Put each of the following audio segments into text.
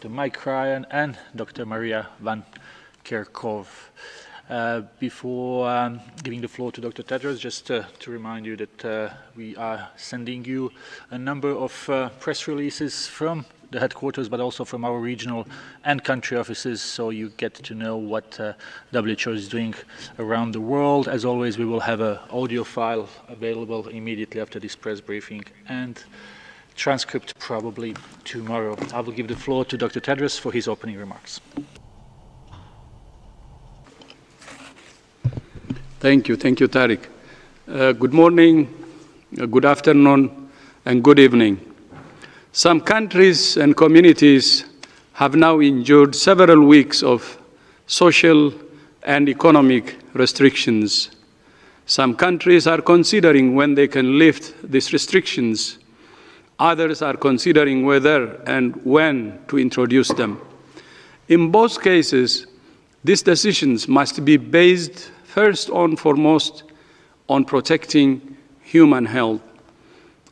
Dr. Mike Ryan and Dr. Maria Van Kerkhove. Before giving the floor to Dr. Tedros, just to remind you that we are sending you a number of press releases from the headquarters, but also from our regional and country offices, so you get to know what WHO is doing around the world. As always, we will have an audio file available immediately after this press briefing, and transcript probably tomorrow. I will give the floor to Dr. Tedros for his opening remarks. Thank you, Tariq. Good morning, good afternoon, and good evening. Some countries and communities have now endured several weeks of social and economic restrictions. Some countries are considering when they can lift these restrictions. Others are considering whether and when to introduce them. In both cases, these decisions must be based first and foremost on protecting human health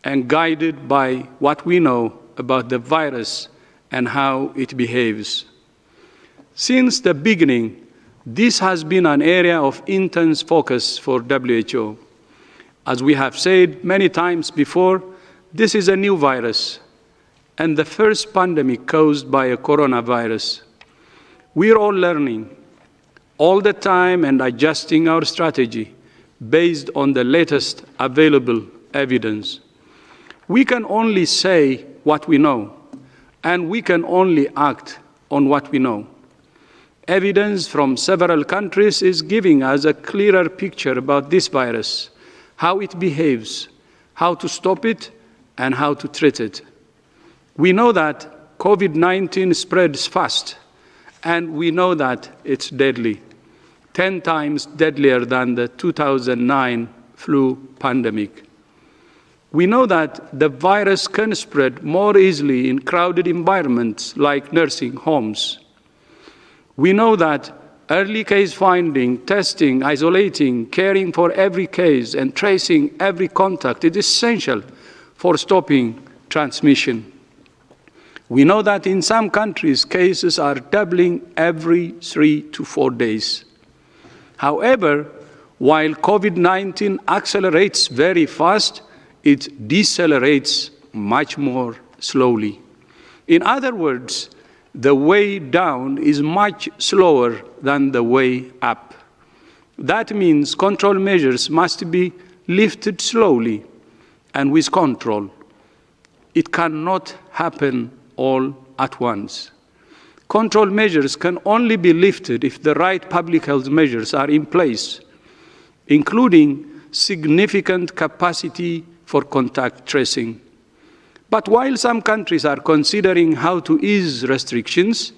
and guided by what we know about the virus and how it behaves. Since the beginning, this has been an area of intense focus for WHO. As we have said many times before, this is a new virus and the first pandemic caused by a coronavirus. We are all learning all the time and adjusting our strategy based on the latest available evidence. We can only say what we know, and we can only act on what we know. Evidence from several countries is giving us a clearer picture about this virus, how it behaves, how to stop it, and how to treat it. We know that COVID-19 spreads fast, and we know that it's deadly, 10 times deadlier than the 2009 flu pandemic. We know that the virus can spread more easily in crowded environments like nursing homes. We know that early case finding, testing, isolating, caring for every case, and tracing every contact is essential for stopping transmission. We know that in some countries, cases are doubling every 3 to 4 days. However, while COVID-19 accelerates very fast, it decelerates much more slowly. In other words, the way down is much slower than the way up. That means control measures must be lifted slowly and with control. It cannot happen all at once. Control measures can only be lifted if the right public health measures are in place, including significant capacity for contact tracing. But while some countries are considering how to ease restrictions,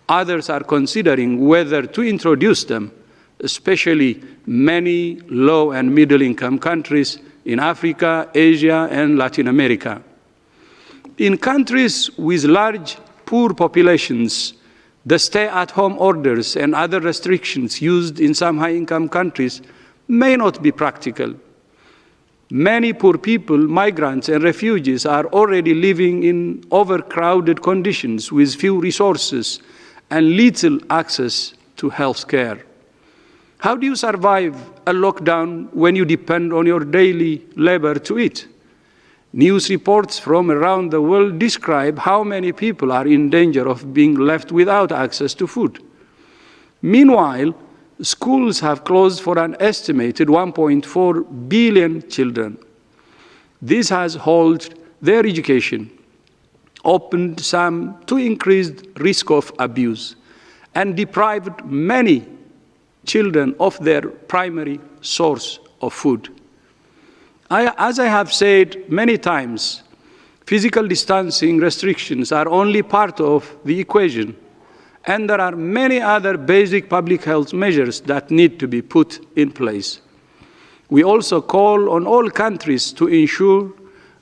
others are considering whether to introduce them, especially many low and middle income countries in Africa, Asia, and Latin America. In countries with large poor populations, the stay-at-home orders and other restrictions used in some high-income countries may not be practical. Many poor people, migrants, and refugees are already living in overcrowded conditions with few resources and little access to health care. How do you survive a lockdown when you depend on your daily labor to eat? News reports from around the world describe how many people are in danger of being left without access to food. Meanwhile, schools have closed for an estimated 1.4 billion children. This has halted their education, opened some to increased risk of abuse, and deprived many children of their primary source of food. As I have said many times, physical distancing restrictions are only part of the equation, and there are many other basic public health measures that need to be put in place. We also call on all countries to ensure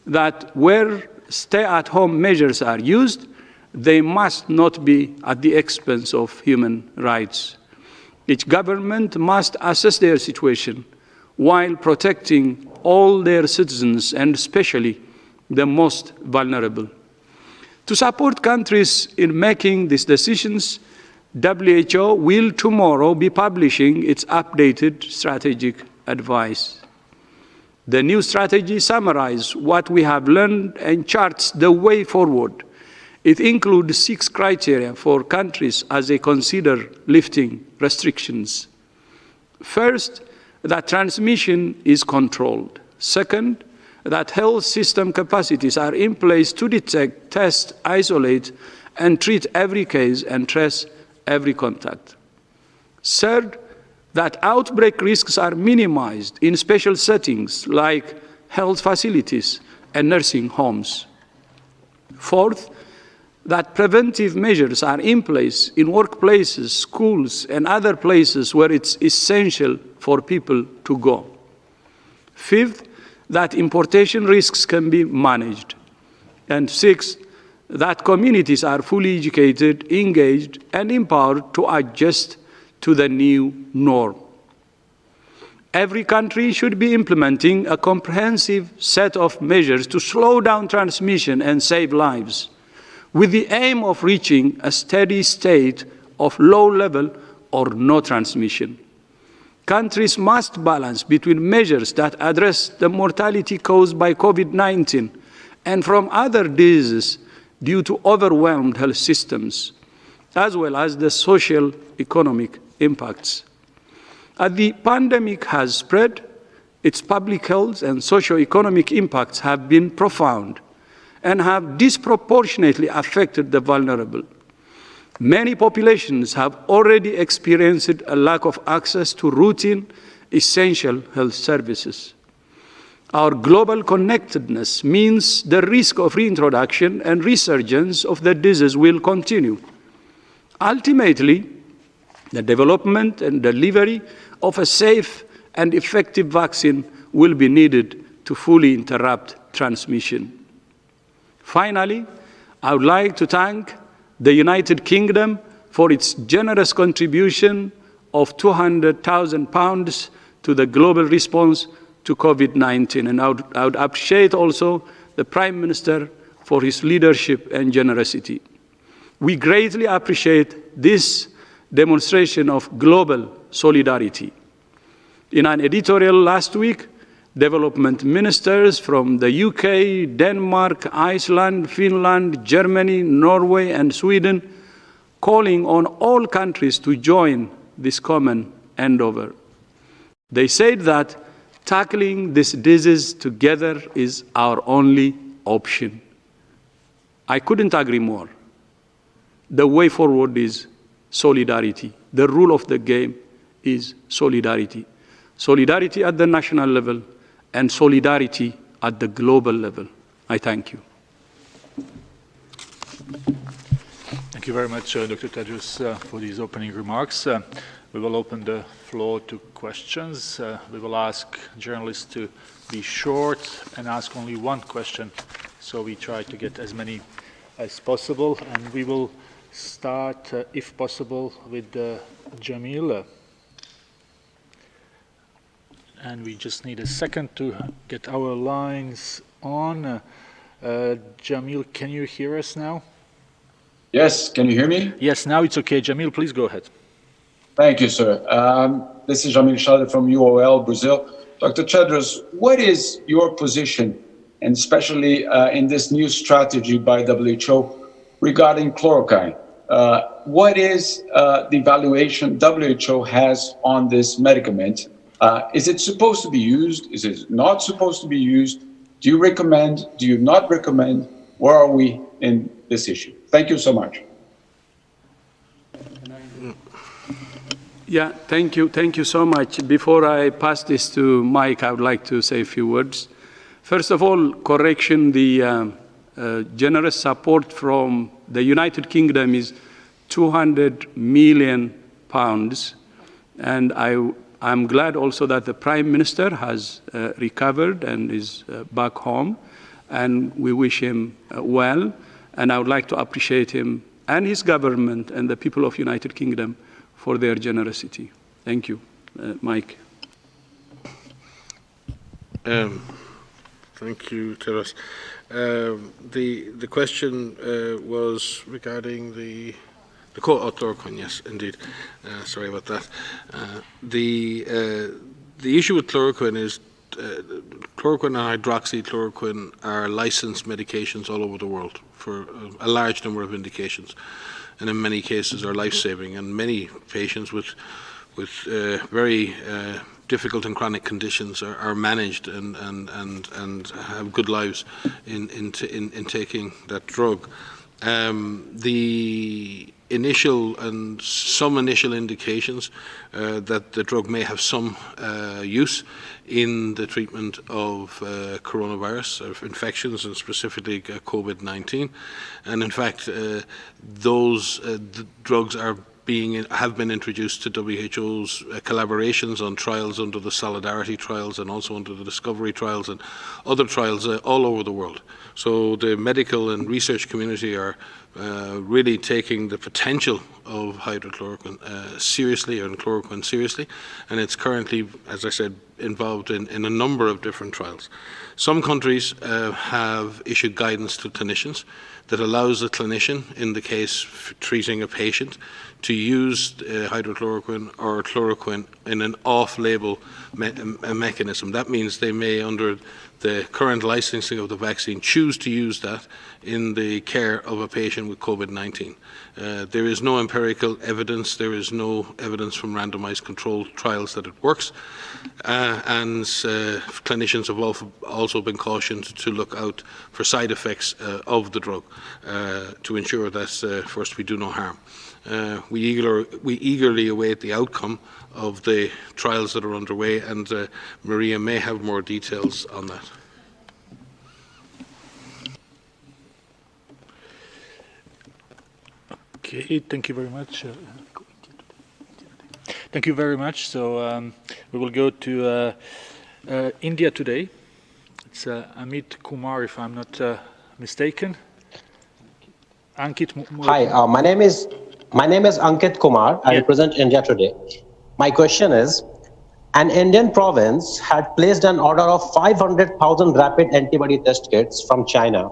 that where stay-at-home measures are used, they must not be at the expense of human rights. Each government must assess their situation while protecting all their citizens, and especially the most vulnerable. To support countries in making these decisions, WHO will tomorrow be publishing its updated strategic advice. The new strategy summarizes what we have learned and charts the way forward. It includes 6 criteria for countries as they consider lifting restrictions. First, that transmission is controlled. Second, that health system capacities are in place to detect, test, isolate, and treat every case and trace every contact. Third, that outbreak risks are minimized in special settings like health facilities and nursing homes. Fourth, that preventive measures are in place in workplaces, schools, and other places where it's essential for people to go. Fifth, that importation risks can be managed. And sixth, that communities are fully educated, engaged, and empowered to adjust to the new norm. Every country should be implementing a comprehensive set of measures to slow down transmission and save lives, with the aim of reaching a steady state of low level or no transmission. Countries must balance between measures that address the mortality caused by COVID-19 and from other diseases due to overwhelmed health systems, as well as the social economic impacts. As the pandemic has spread, its public health and socio-economic impacts have been profound and have disproportionately affected the vulnerable. Many populations have already experienced a lack of access to routine, essential health services. Our global connectedness means the risk of reintroduction and resurgence of the disease will continue. Ultimately, the development and delivery of a safe and effective vaccine will be needed to fully interrupt transmission. Finally, I would like to thank the United Kingdom for its generous contribution of £200,000 to the global response to COVID-19. And I would appreciate also the Prime Minister for his leadership and generosity. We greatly appreciate this demonstration of global solidarity. In an editorial last week, development ministers from the UK, Denmark, Iceland, Finland, Germany, Norway, and Sweden, calling on all countries to join this common endeavor. They said that tackling this disease together is our only option. I couldn't agree more. The way forward is solidarity. The rule of the game is solidarity. Solidarity at the national level and solidarity at the global level. I thank you. Thank you very much, Dr. Tedros, for these opening remarks. We will open the floor to questions. We will ask journalists to be short and ask only one question, so we try to get as many as possible. And we will start, if possible, with Jamil. And we just need a second to get our lines on. Jamil, can you hear us now? Yes, can you hear me? Yes, now it's okay. Jamil, please go ahead. Thank you, sir. This is Jamil Shader from UOL, Brazil. Dr. Tedros, what is your position, and especially in this new strategy by WHO regarding chloroquine? What is the evaluation WHO has on this medicament? Is it supposed to be used? Is it not supposed to be used? Do you recommend? Do you not recommend? Where are we in this issue? Thank you so much. Yeah, thank you. Thank you so much. Before I pass this to Mike, I would like to say a few words. First of all, correction, the generous support from the United Kingdom is £200 million. And I'm glad also that the Prime Minister has recovered and is back home, and we wish him well. And I would like to appreciate him and his government and the people of United Kingdom for their generosity. Thank you. Mike. Thank you, Tedros. The question was regarding the chloroquine. Yes, indeed. Sorry about that. The issue with chloroquine is chloroquine and hydroxychloroquine are licensed medications all over the world for a large number of indications, and in many cases are life-saving. And many patients with very difficult and chronic conditions are managed and have good lives in taking that drug. The some initial indications that the drug may have some use in the treatment of coronavirus, of infections, and specifically COVID-19. And in fact, those drugs have been introduced to WHO's collaborations on trials under the Solidarity trials and also under the Discovery trials and other trials all over the world. So the medical and research community are really taking the potential of hydrochloroquine seriously, and chloroquine seriously, and it's currently, as I said, involved in a number of different trials. Some countries have issued guidance to clinicians that allows a clinician, in the case treating a patient, to use hydrochloroquine or chloroquine in an off-label mechanism. That means they may, under the current licensing of the vaccine, choose to use that in the care of a patient with COVID-19. There is no empirical evidence, there is no evidence from randomized controlled trials that it works, and clinicians have also been cautioned to look out for side effects of the drug to ensure that first we do no harm. We eagerly await the outcome of the trials that are underway, and Maria may have more details on that. Okay, thank you very much. Thank you very much. So we will go to India today. It's Amit Kumar, if I'm not mistaken. Ankit. Hi, my name is Ankit Kumar. I represent India today. My question is, an Indian province had placed an order of 500,000 rapid antibody test kits from China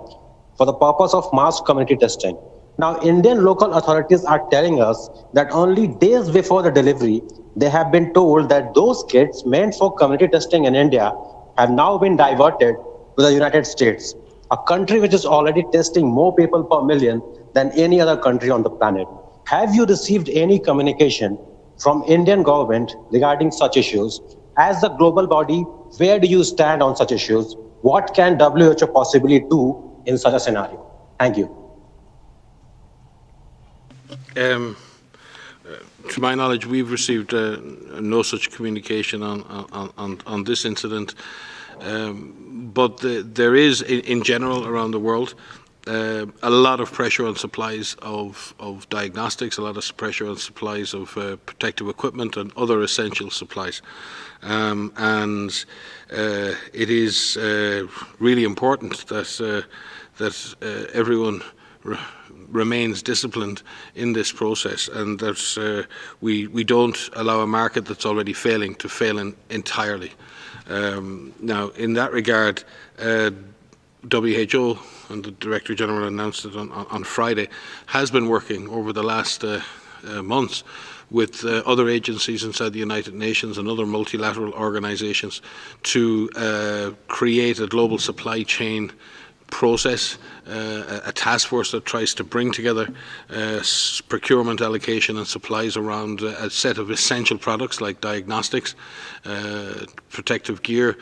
for the purpose of mass community testing. Now, Indian local authorities are telling us that only days before the delivery, they have been told that those kits meant for community testing in India have now been diverted to the United States, a country which is already testing more people per million than any other country on the planet. Have you received any communication from Indian government regarding such issues? As a global body, where do you stand on such issues? What can WHO possibly do in such a scenario? Thank you. To my knowledge, we've received no such communication on this incident, but there is, in general, around the world, a lot of pressure on supplies of diagnostics, a lot of pressure on supplies of protective equipment and other essential supplies. And it is really important that everyone remains disciplined in this process, and that we don't allow a market that's already failing to fail entirely. Now, in that regard, WHO, and the Director General announced it on Friday, has been working over the last months with other agencies inside the United Nations and other multilateral organizations to create a global supply chain process, a task force that tries to bring together procurement, allocation and supplies around a set of essential products like diagnostics, protective gear,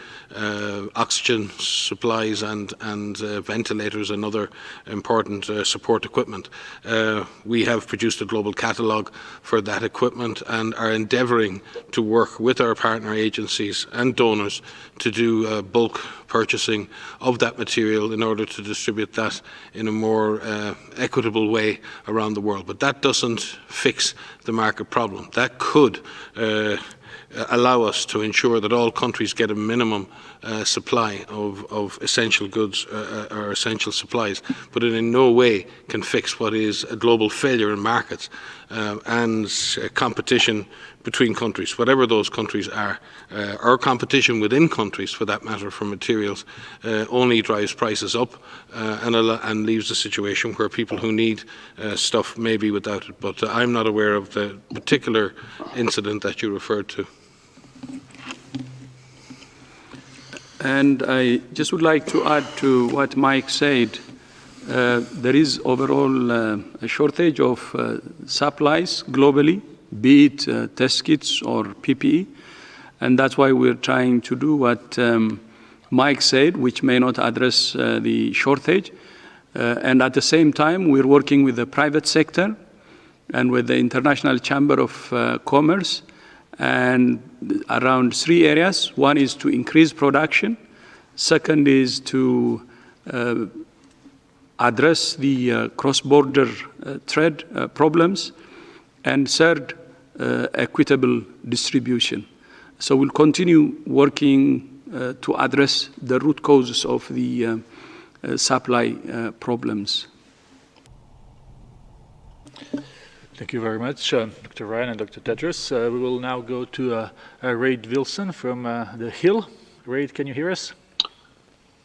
oxygen supplies and ventilators and other important support equipment. We have produced a global catalogue for that equipment and are endeavouring to work with our partner agencies and donors to do bulk purchasing of that material in order to distribute that in a more equitable way around the world. But that doesn't fix the market problem. That could allow us to ensure that all countries get a minimum supply of essential goods or essential supplies, but it in no way can fix what is a global failure in markets and competition between countries, whatever those countries are. Our competition within countries, for that matter, for materials, only drives prices up and leaves a situation where people who need stuff may be without it. But I'm not aware of the particular incident that you referred to. And I just would like to add to what Mike said. There is overall a shortage of supplies globally, be it test kits or PPE, and that's why we're trying to do what Mike said, which may not address the shortage. And at the same time, we're working with the private sector and with the International Chamber of Commerce, and around 3 areas. One is to increase production. Second is to address the cross-border trade problems. And third, equitable distribution. So we'll continue working to address the root causes of the supply problems. Thank you very much, Dr. Ryan and Dr. Tedros. We will now go to Reid Wilson from The Hill. Reid, can you hear us?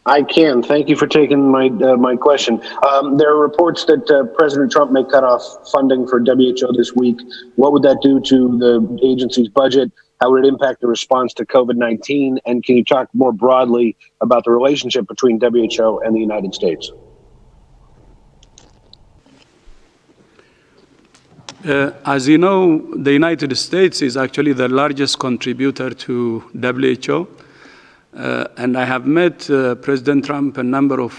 I can. Thank you for taking my question. There are reports that President Trump may cut off funding for WHO this week. What would that do to the agency's budget? How would it impact the response to COVID-19? And can you talk more broadly about the relationship between WHO and the United States? As you know, the United States is actually the largest contributor to WHO. And I have met President Trump a number of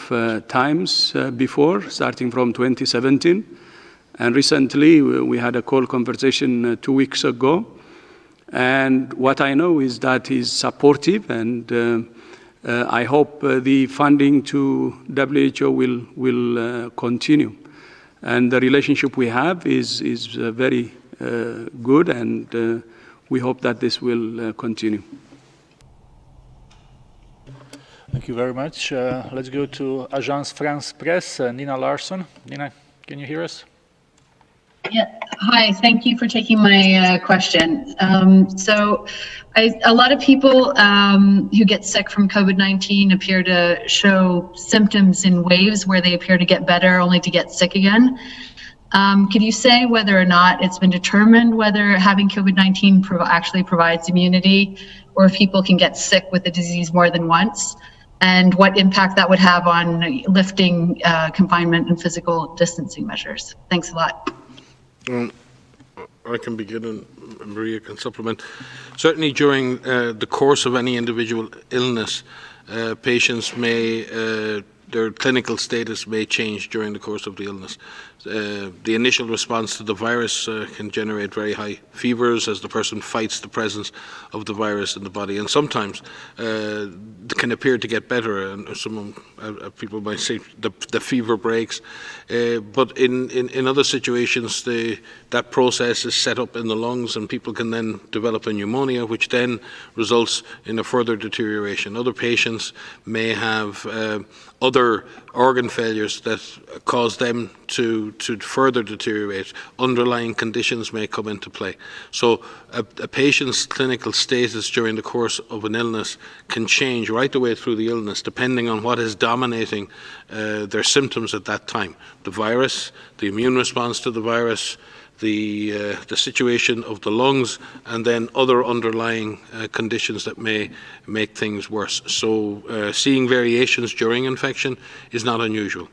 times before, starting from 2017. And recently, we had a call conversation 2 weeks ago. And what I know is that he's supportive, and I hope the funding to WHO will continue. And the relationship we have is very good, and we hope that this will continue. Thank you very much. Let's go to Agence France Presse, Nina Larsson. Nina, can you hear us? Yeah. Hi, thank you for taking my question. A lot of people who get sick from COVID-19 appear to show symptoms in waves where they appear to get better only to get sick again. Could you say whether or not it's been determined whether having COVID-19 actually provides immunity, or if people can get sick with the disease more than once, and what impact that would have on lifting confinement and physical distancing measures? Thanks a lot. I can begin and Maria can supplement. Certainly during the course of any individual illness, patients may, their clinical status may change during the course of the illness. The initial response to the virus can generate very high fevers as the person fights the presence of the virus in the body, and sometimes can appear to get better, and some people might say the fever breaks. But in other situations, that process is set up in the lungs, and people can then develop a pneumonia, which then results in a further deterioration. Other patients may have other organ failures that cause them to further deteriorate. Underlying conditions may come into play. So a patient's clinical status during the course of an illness can change right the way through the illness, depending on what is dominating their symptoms at that time. The virus, the immune response to the virus, the situation of the lungs, and then other underlying conditions that may make things worse. So seeing variations during infection is not unusual.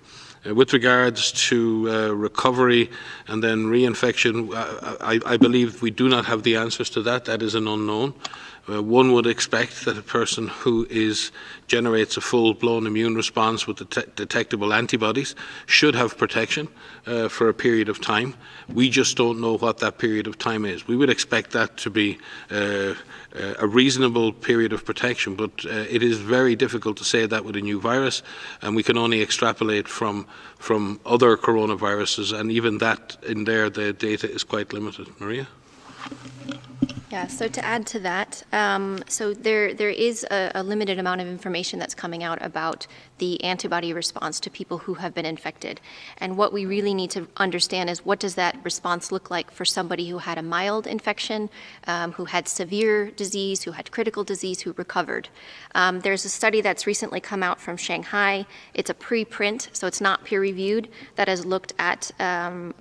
With regards to recovery and then reinfection, I believe we do not have the answers to that. That is an unknown. One would expect that a person who generates a full-blown immune response with detectable antibodies should have protection for a period of time. We just don't know what that period of time is. We would expect that to be a reasonable period of protection, but it is very difficult to say that with a new virus, and we can only extrapolate from other coronaviruses, and even that in there, the data is quite limited. Maria? Yeah, so to add to that, so there is a limited amount of information that's coming out about the antibody response to people who have been infected. And what we really need to understand is, what does that response look like for somebody who had a mild infection, who had severe disease, who had critical disease, who recovered. There's a study that's recently come out from Shanghai. It's a preprint, so it's not peer-reviewed, that has looked at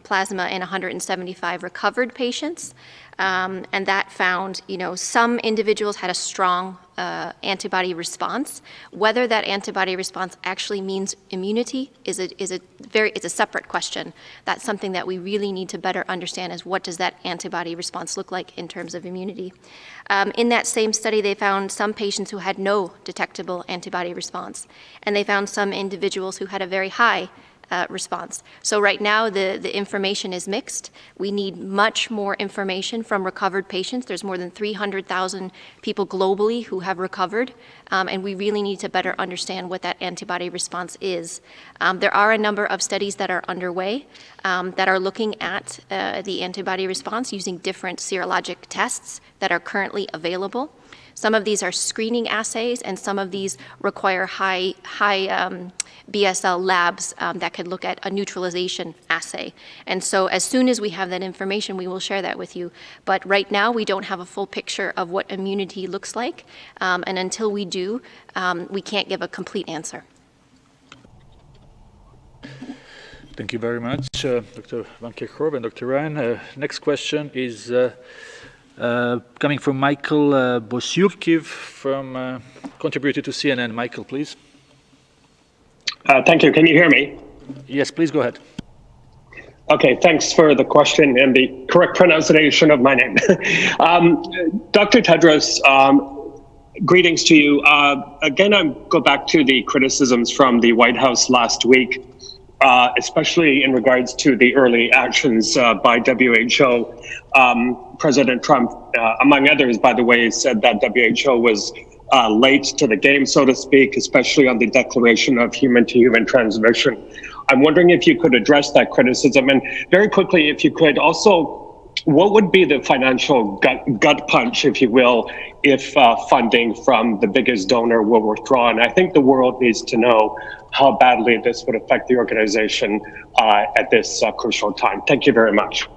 plasma in 175 recovered patients. And that found, some individuals had a strong antibody response. Whether that antibody response actually means immunity is a separate question. That's something that we really need to better understand, is what does that antibody response look like in terms of immunity. In that same study, they found some patients who had no detectable antibody response, and they found some individuals who had a very high response. So right now, the information is mixed. We need much more information from recovered patients. There's more than 300,000 people globally who have recovered, and we really need to better understand what that antibody response is. There are a number of studies that are underway that are looking at the antibody response using different serologic tests that are currently available. Some of these are screening assays, and some of these require high BSL labs that could look at a neutralization assay. And so as soon as we have that information, we will share that with you. But right now, we don't have a full picture of what immunity looks like. And until we do, we can't give a complete answer. Thank you very much, Dr. Van Kerkhove and Dr. Ryan. Next question is coming from Michael Bosurkiv, from contributor to CNN. Michael, please. Thank you. Can you hear me? Yes, please go ahead. Okay, thanks for the question and the correct pronunciation of my name. Dr. Tedros, greetings to you. Again, I go back to the criticisms from the White House last week, especially in regards to the early actions by WHO. President Trump, among others, by the way, said that WHO was late to the game, so to speak, especially on the declaration of human-to-human transmission. I'm wondering if you could address that criticism, and very quickly, if you could also, what would be the financial gut punch, if you will, if funding from the biggest donor were withdrawn? I think the world needs to know how badly this would affect the organization at this crucial time. Thank you very much.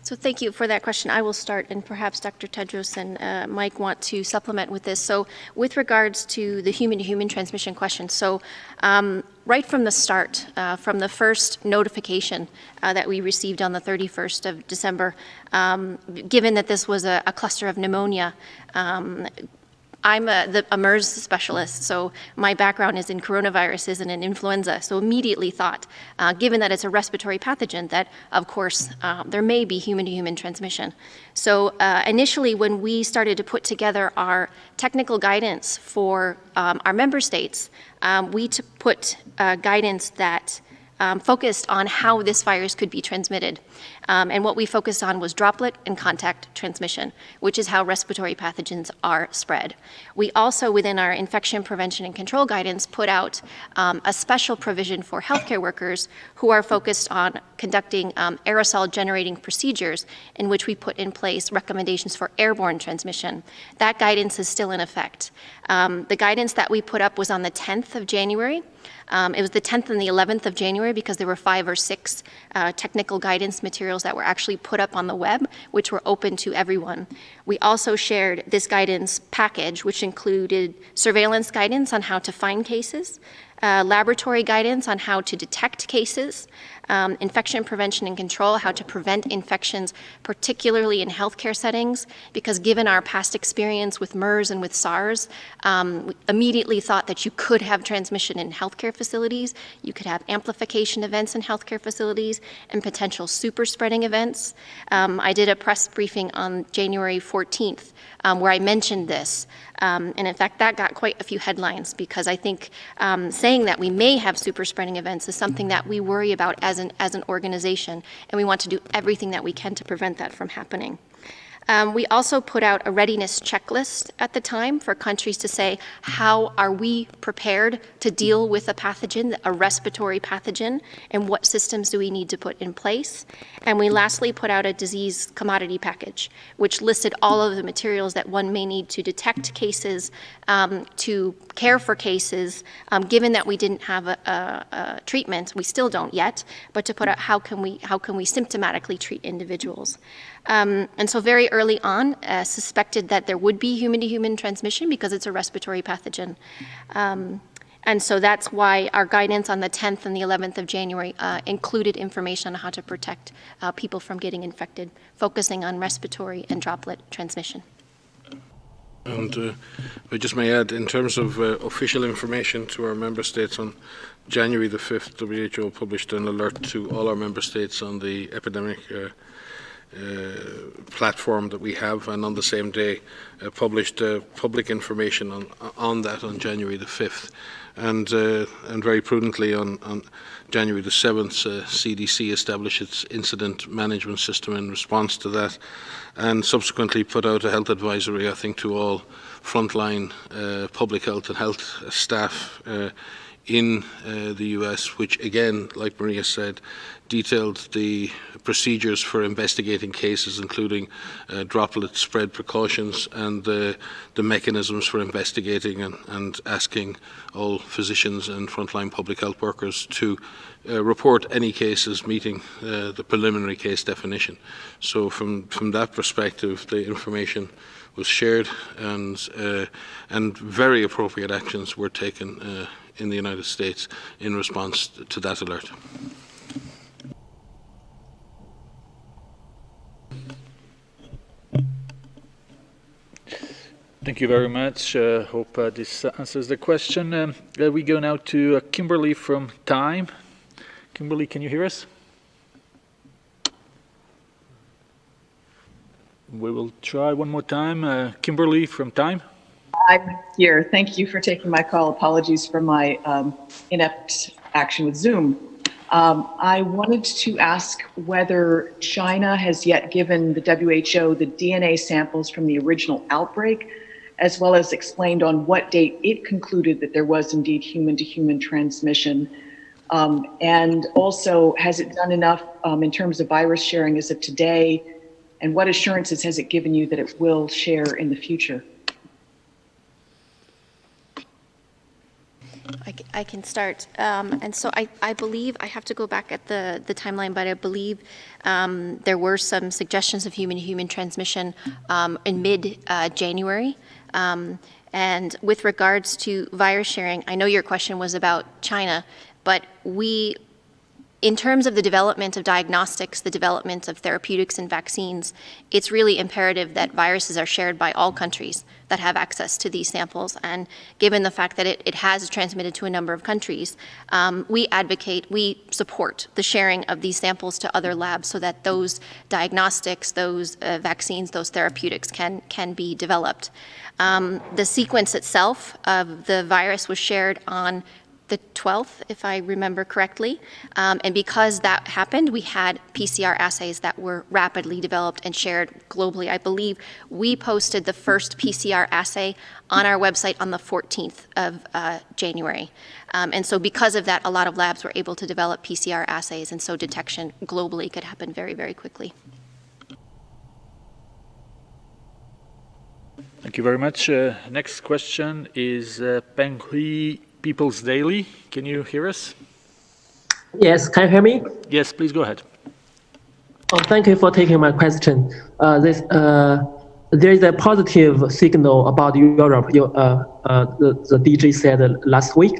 So thank you for that question. I will start, and perhaps Dr. Tedros and Mike want to supplement with this. So with regards to the human-to-human transmission question, so right from the start, from the first notification that we received on the 31st of December, given that this was a cluster of pneumonia, I'm a MERS specialist, so my background is in coronaviruses and in influenza. So immediately thought, given that it's a respiratory pathogen, that of course there may be human-to-human transmission. So initially, when we started to put together our technical guidance for our member states, we put guidance that focused on how this virus could be transmitted. And what we focused on was droplet and contact transmission, which is how respiratory pathogens are spread. We also, within our infection prevention and control guidance, put out a special provision for healthcare workers who are focused on conducting aerosol generating procedures, in which we put in place recommendations for airborne transmission. That guidance is still in effect. The guidance that we put up was on the 10th of January. It was the 10th and the 11th of January, because there were 5 or 6 technical guidance materials that were actually put up on the web, which were open to everyone. We also shared this guidance package, which included surveillance guidance on how to find cases, laboratory guidance on how to detect cases, infection prevention and control, how to prevent infections, particularly in healthcare settings, because given our past experience with MERS and with SARS, we immediately thought that you could have transmission in healthcare facilities, you could have amplification events in healthcare facilities, and potential super spreading events. I did a press briefing on January 14th where I mentioned this. And in fact, that got quite a few headlines, because I think saying that we may have super spreading events is something that we worry about as an organization, and we want to do everything that we can to prevent that from happening. We also put out a readiness checklist at the time for countries to say, how are we prepared to deal with a pathogen, a respiratory pathogen, and what systems do we need to put in place? And we lastly put out a disease commodity package, which listed all of the materials that one may need to detect cases, to care for cases, given that we didn't have a treatment, we still don't yet, but to put out how can we symptomatically treat individuals. And so very early on, suspected that there would be human-to-human transmission because it's a respiratory pathogen. And so that's why our guidance on the 10th and the 11th of January included information on how to protect people from getting infected, focusing on respiratory and droplet transmission. And I just may add, in terms of official information to our member states, on January the 5th, WHO published an alert to all our member states on the epidemic platform that we have, and on the same day published public information on that on January the 5th. And very prudently on January the 7th, CDC established its incident management system in response to that, and subsequently put out a health advisory, I think, to all frontline public health and health staff in the US, which again, like Maria said, detailed the procedures for investigating cases, including droplet spread precautions and the mechanisms for investigating and asking all physicians and frontline public health workers to report any cases meeting the preliminary case definition. So from that perspective, the information was shared, and very appropriate actions were taken in the United States in response to that alert. Thank you very much. Hope this answers the question. We go now to Kimberly from Time. Kimberly, can you hear us? We will try one more time. Kimberly from Time. I'm here. Thank you for taking my call. Apologies for my inept action with Zoom. I wanted to ask whether China has yet given the WHO the DNA samples from the original outbreak, as well as explained on what date it concluded that there was indeed human-to-human transmission. And also, has it done enough in terms of virus sharing as of today? And what assurances has it given you that it will share in the future? I can start. And so I believe, I have to go back at the timeline, but I believe there were some suggestions of human-to-human transmission in mid-January. And with regards to virus sharing, I know your question was about China, but in terms of the development of diagnostics, the development of therapeutics and vaccines, it's really imperative that viruses are shared by all countries that have access to these samples. And given the fact that it has transmitted to a number of countries, we support the sharing of these samples to other labs so that those diagnostics, those vaccines, those therapeutics can be developed. The sequence itself of the virus was shared on the 12th, if I remember correctly. And because that happened, we had PCR assays that were rapidly developed and shared globally. I believe we posted the first PCR assay on our website on the 14th of January. And so because of that, a lot of labs were able to develop PCR assays, and so detection globally could happen very, very quickly. Thank you very much. Next question is Peng Hui, People's Daily. Can you hear us? Yes, can you hear me? Yes, please go ahead. Oh, thank you for taking my question. There is a positive signal about Europe, the DG said last week.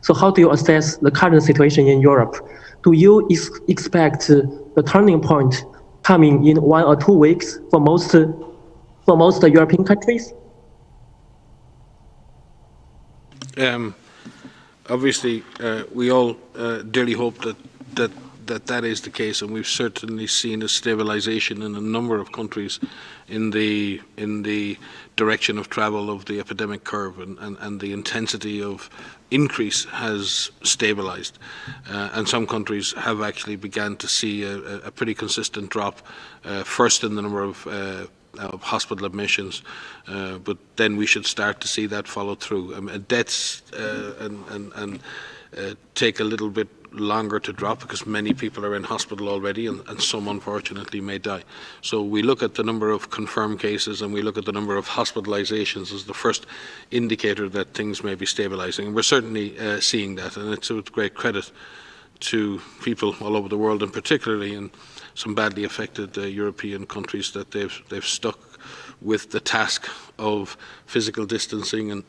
So how do you assess the current situation in Europe? Do you expect the turning point coming in 1 or 2 weeks for most European countries? Obviously, we all dearly hope that is the case, and we've certainly seen a stabilization in a number of countries in the direction of travel of the epidemic curve, and the intensity of increase has stabilized. And some countries have actually begun to see a pretty consistent drop, first in the number of of hospital admissions, but then we should start to see that follow through. Deaths take a little bit longer to drop because many people are in hospital already, and some unfortunately may die. So we look at the number of confirmed cases and we look at the number of hospitalizations as the first indicator that things may be stabilizing. And we're certainly seeing that, and it's with great credit to people all over the world, and particularly in some badly affected European countries, that they've stuck with the task of physical distancing and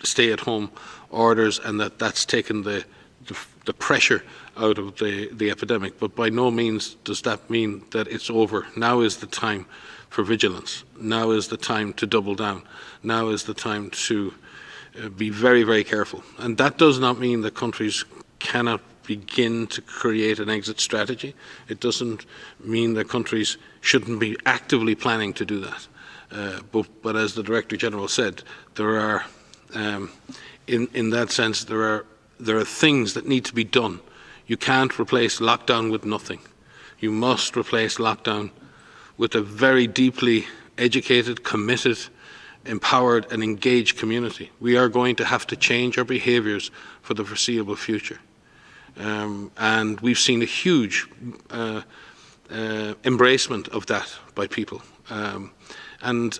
stay-at-home orders, and that's taken the pressure out of the epidemic. But by no means does that mean that it's over. Now is the time for vigilance. Now is the time to double down. Now is the time to be very, very careful. And that does not mean that countries cannot begin to create an exit strategy. It doesn't mean that countries shouldn't be actively planning to do that. But as the Director General said, there are, in that sense, there are things that need to be done. You can't replace lockdown with nothing. You must replace lockdown with a very deeply educated, committed, empowered and engaged community. We are going to have to change our behaviours for the foreseeable future. And we've seen a huge embracement of that by people. And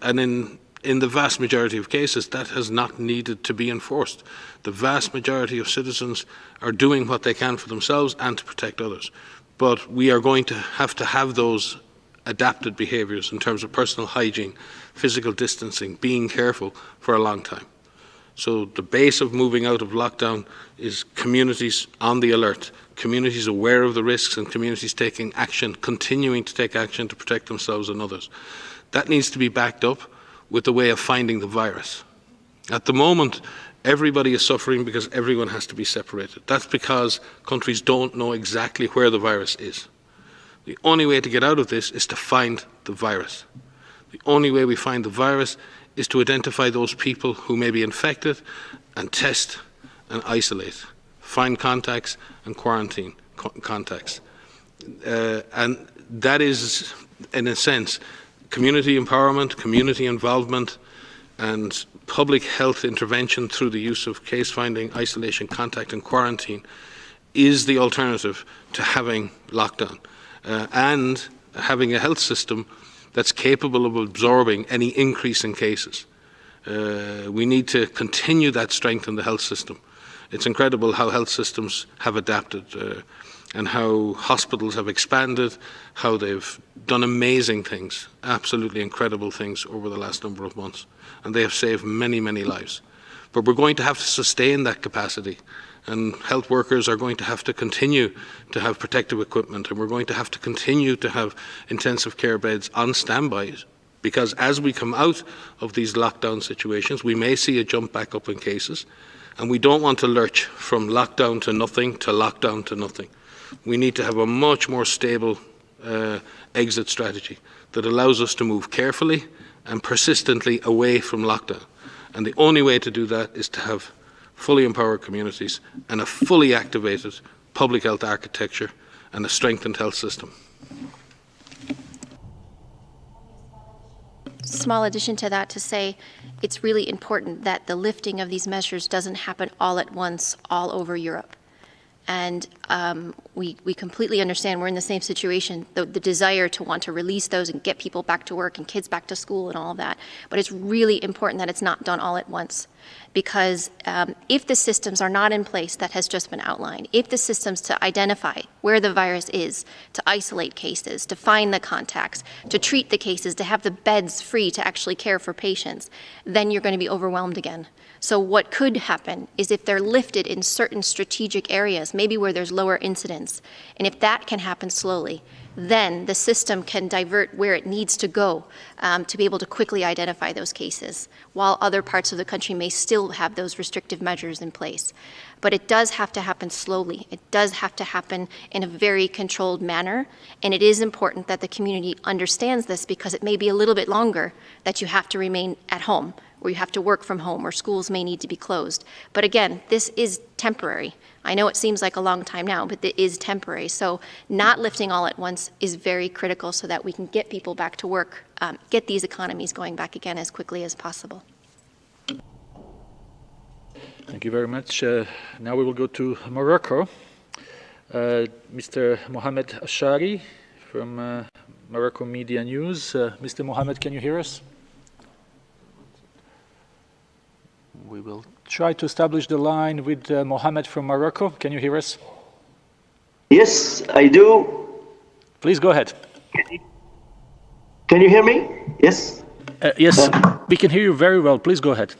in the vast majority of cases, that has not needed to be enforced. The vast majority of citizens are doing what they can for themselves and to protect others. But we are going to have those adapted behaviours in terms of personal hygiene, physical distancing, being careful for a long time. So the base of moving out of lockdown is communities on the alert, communities aware of the risks, and communities taking action, continuing to take action to protect themselves and others. That needs to be backed up with a way of finding the virus. At the moment, everybody is suffering because everyone has to be separated. That's because countries don't know exactly where the virus is. The only way to get out of this is to find the virus. The only way we find the virus is to identify those people who may be infected and test and isolate, find contacts and quarantine contacts. And that is, in a sense, community empowerment, community involvement, and public health intervention through the use of case finding, isolation, contact and quarantine is the alternative to having lockdown and having a health system that's capable of absorbing any increase in cases. We need to continue that strength in the health system. It's incredible how health systems have adapted and how hospitals have expanded, how they've done amazing things, absolutely incredible things over the last number of months. And they have saved many, many lives. But we're going to have to sustain that capacity. And health workers are going to have to continue to have protective equipment, and we're going to have to continue to have intensive care beds on standby, because as we come out of these lockdown situations, we may see a jump back up in cases, and we don't want to lurch from lockdown to nothing to lockdown to nothing. We need to have a much more stable exit strategy that allows us to move carefully and persistently away from lockdown. And the only way to do that is to have fully empowered communities and a fully activated public health architecture and a strengthened health system. Small addition to that to say it's really important that the lifting of these measures doesn't happen all at once all over Europe. And we completely understand we're in the same situation, the desire to want to release those and get people back to work and kids back to school and all of that. But it's really important that it's not done all at once. Because if the systems are not in place that has just been outlined, if the systems to identify where the virus is, to isolate cases, to find the contacts, to treat the cases, to have the beds free to actually care for patients, then you're going to be overwhelmed again. So what could happen is if they're lifted in certain strategic areas, maybe where there's lower incidence, and if that can happen slowly, then the system can divert where it needs to go to be able to quickly identify those cases, while other parts of the country may still have those restrictive measures in place. But it does have to happen slowly. It does have to happen in a very controlled manner, and it is important that the community understands this, because it may be a little bit longer that you have to remain at home, or you have to work from home, or schools may need to be closed. But again, this is temporary. I know it seems like a long time now, but it is temporary. So not lifting all at once is very critical so that we can get people back to work, get these economies going back again as quickly as possible. Thank you very much. Now we will go to Morocco. Mr. Mohamed Ashari from Morocco Media News. Mr. Mohamed, can you hear us? We will try to establish the line with Mohamed from Morocco. Can you hear us? Yes, I do. Please go ahead. Can you hear me? Yes? Yes, we can hear you very well. Please go ahead.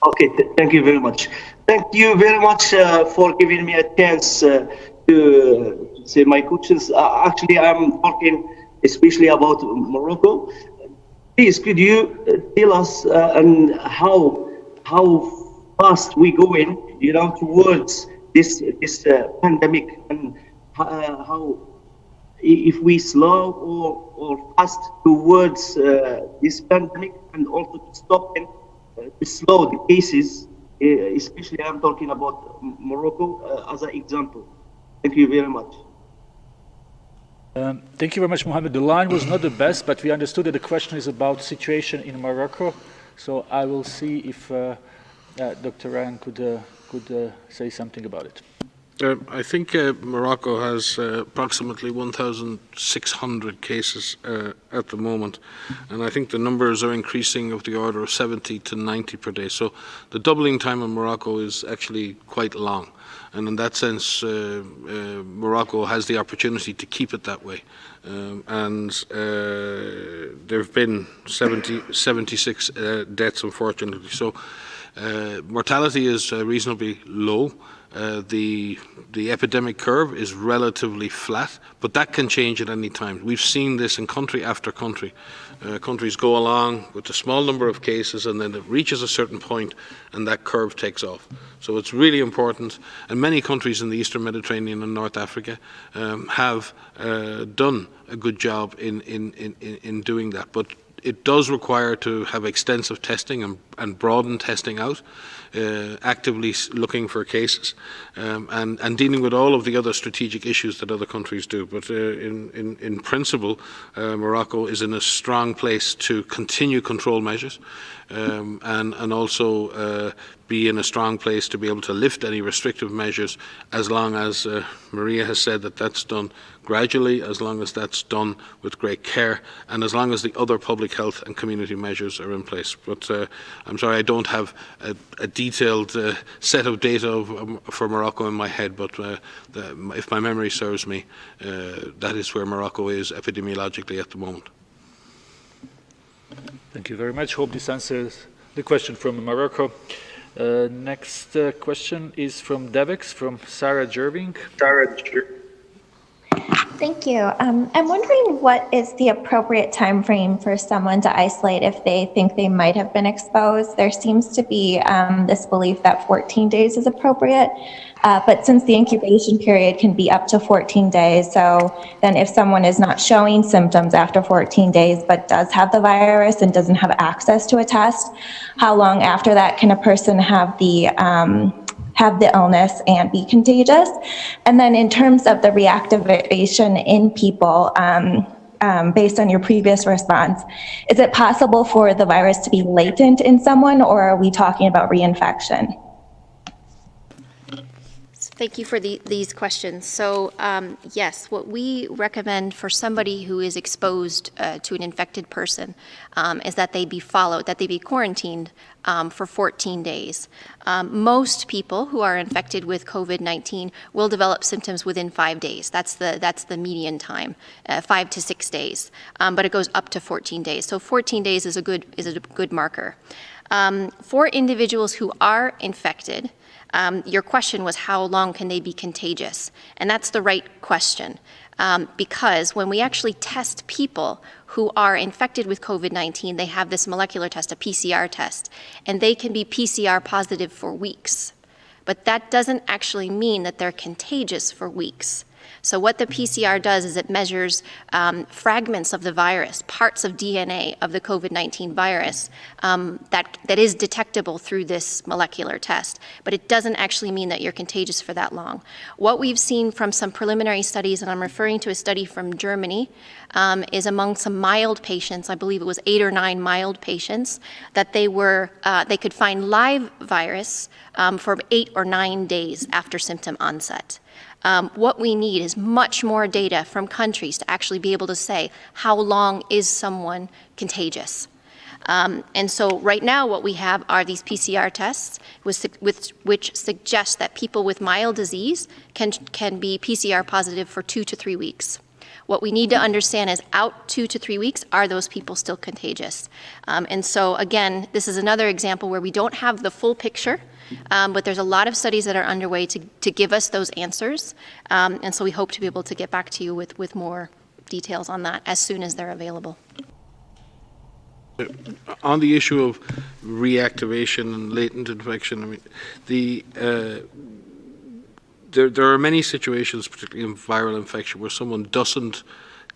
Okay, thank you very much. Thank you very much for giving me a chance to say my questions. Actually, I'm talking especially about Morocco. Please, could you tell us and how fast we going, towards this pandemic, and how if we slow or fast towards this pandemic, and also to stop and to slow the cases, especially I'm talking about Morocco as an example. Thank you very much. Thank you very much, Mohamed. The line was not the best, but we understood that the question is about situation in Morocco. So I will see if Dr. Ryan could say something about it. I think Morocco has approximately 1,600 cases at the moment, and I think the numbers are increasing of the order of 70 to 90 per day. So the doubling time in Morocco is actually quite long, and in that sense, Morocco has the opportunity to keep it that way. There have been 76 deaths, unfortunately. So mortality is reasonably low. The epidemic curve is relatively flat, but that can change at any time. We've seen this in country after country. Countries go along with a small number of cases, and then it reaches a certain point and that curve takes off. So it's really important, and many countries in the Eastern Mediterranean and North Africa have done a good job in doing that. But it does require to have extensive testing and broaden testing out, actively looking for cases, and dealing with all of the other strategic issues that other countries do. But in principle, Morocco is in a strong place to continue control measures, and also be in a strong place to be able to lift any restrictive measures, as long as Maria has said that that's done gradually, as long as that's done with great care, and as long as the other public health and community measures are in place. But I'm sorry, I don't have a detailed set of data for Morocco in my head, but if my memory serves me, that is where Morocco is epidemiologically at the moment. Thank you very much. Hope this answers the question from Morocco. Next question is from Devex, from Sarah Jerving. Thank you. I'm wondering what is the appropriate time frame for someone to isolate if they think they might have been exposed. There seems to be this belief that 14 days is appropriate, but since the incubation period can be up to 14 days, so then if someone is not showing symptoms after 14 days but does have the virus and doesn't have access to a test, how long after that can a person have the illness and be contagious? And then in terms of the reactivation in people, based on your previous response, is it possible for the virus to be latent in someone, or are we talking about reinfection? Thank you for these questions. So yes, what we recommend for somebody who is exposed to an infected person is that they be followed, that they be quarantined for 14 days. Most people who are infected with COVID-19 will develop symptoms within 5 days. That's the median time, 5 to 6 days. But it goes up to 14 days. So 14 days is a good marker. For individuals who are infected, your question was how long can they be contagious? And that's the right question, because when we actually test people who are infected with COVID-19, they have this molecular test, a PCR test, and they can be PCR positive for weeks. But that doesn't actually mean that they're contagious for weeks. So what the PCR does is it measures fragments of the virus, parts of DNA of the COVID-19 virus that is detectable through this molecular test, but it doesn't actually mean that you're contagious for that long. What we've seen from some preliminary studies, and I'm referring to a study from Germany, is among some mild patients, I believe it was 8 or 9 mild patients, that they could find live virus for 8 or 9 days after symptom onset. What we need is much more data from countries to actually be able to say how long is someone contagious. And so right now what we have are these PCR tests which suggest that people with mild disease can be PCR positive for 2 to 3 weeks. What we need to understand is out 2 to 3 weeks, are those people still contagious? And so again, this is another example where we don't have the full picture, but there's a lot of studies that are underway to give us those answers. And so we hope to be able to get back to you with more details on that as soon as they're available. On the issue of reactivation and latent infection, I mean, there are many situations, particularly in viral infection, where someone doesn't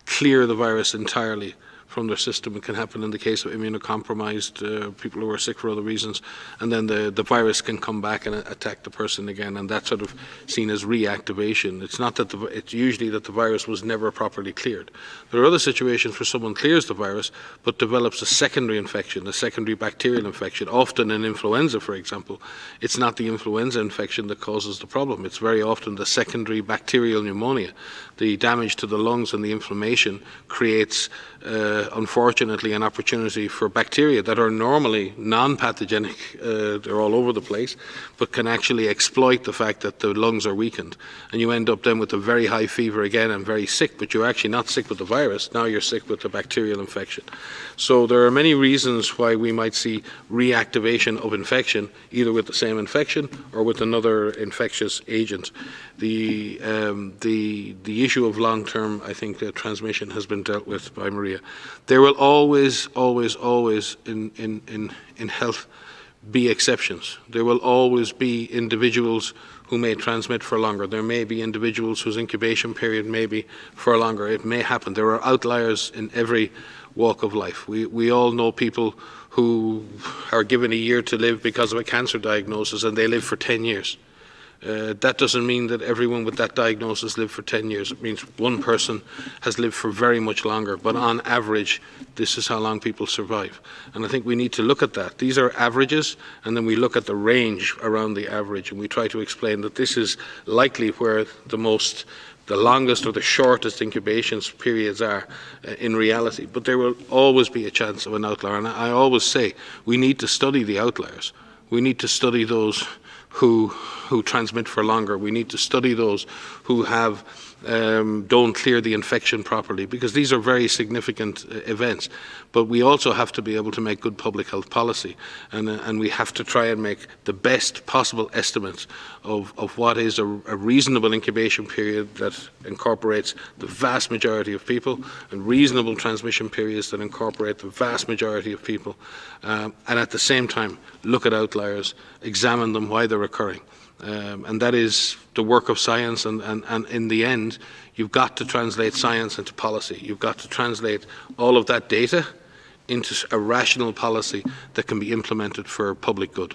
clear the virus entirely from their system. It can happen in the case of immunocompromised people who are sick for other reasons, and then the virus can come back and attack the person again, and that's sort of seen as reactivation. It's not that it's usually that the virus was never properly cleared. There are other situations where someone clears the virus but develops a secondary infection, a secondary bacterial infection, often in influenza, for example. It's not the influenza infection that causes the problem. It's very often the secondary bacterial pneumonia. The damage to the lungs and the inflammation creates unfortunately an opportunity for bacteria that are normally non-pathogenic, they're all over the place, but can actually exploit the fact that the lungs are weakened. And you end up then with a very high fever again and very sick, but you're actually not sick with the virus, now you're sick with the bacterial infection. So there are many reasons why we might see reactivation of infection, either with the same infection or with another infectious agent. The issue of long-term, I think, transmission has been dealt with by Maria. There will always in health be exceptions. There will always be individuals who may transmit for longer. There may be individuals whose incubation period may be for longer. It may happen. There are outliers in every walk of life. We all know people who are given a year to live because of a cancer diagnosis and they live for 10 years. That doesn't mean that everyone with that diagnosis lived for 10 years. It means one person has lived for very much longer, but on average, this is how long people survive. And I think we need to look at that. These are averages, and then we look at the range around the average, and we try to explain that this is likely where the longest or the shortest incubation periods are in reality. But there will always be a chance of an outlier. And I always say we need to study the outliers. We need to study those who transmit for longer. We need to study those who have don't clear the infection properly, because these are very significant events. But we also have to be able to make good public health policy, and we have to try and make the best possible estimates of what is a reasonable incubation period that incorporates the vast majority of people, and reasonable transmission periods that incorporate the vast majority of people, and at the same time look at outliers, examine them, why they're occurring. And that is the work of science, and in the end, you've got to translate science into policy. You've got to translate all of that data into a rational policy that can be implemented for public good.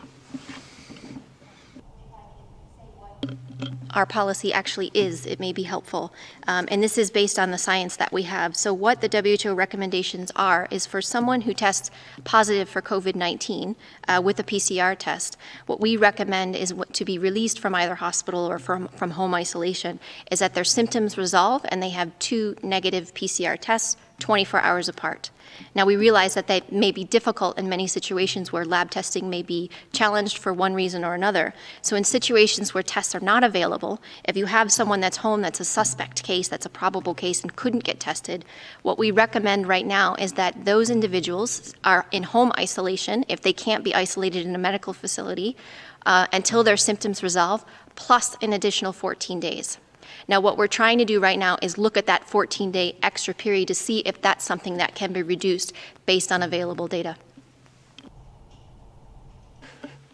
Our policy actually is, it may be helpful. And this is based on the science that we have. So what the Wto recommendations are is for someone who tests positive for COVID-19 with a PCR test, what we recommend is to be released from either hospital or from home isolation is that their symptoms resolve and they have 2 negative PCR tests 24 hours apart. Now, we realize that that may be difficult in many situations where lab testing may be challenged for one reason or another. So in situations where tests are not available, if you have someone that's home that's a suspect case, that's a probable case and couldn't get tested, what we recommend right now is that those individuals are in home isolation if they can't be isolated in a medical facility until their symptoms resolve, plus an additional 14 days. Now, what we're trying to do right now is look at that 14-day extra period to see if that's something that can be reduced based on available data.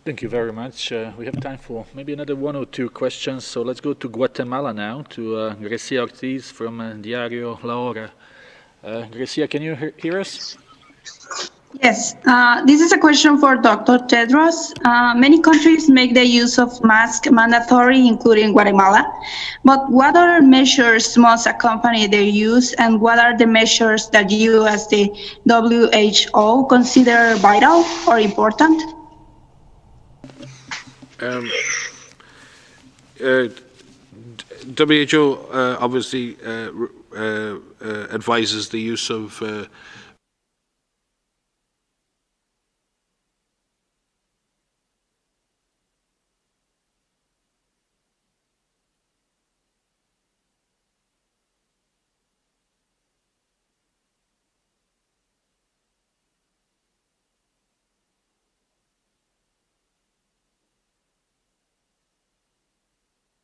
Thank you very much. We have time for maybe another one or two questions. So let's go to Guatemala now, to Grecia Ortiz from Diario La Hora. Grecia, can you hear us? Yes, this is a question for Dr. Tedros. Many countries make the use of masks mandatory, including Guatemala. But what other measures must accompany their use, and what are the measures that you, as the WHO, consider vital or important? WHO obviously advises the use of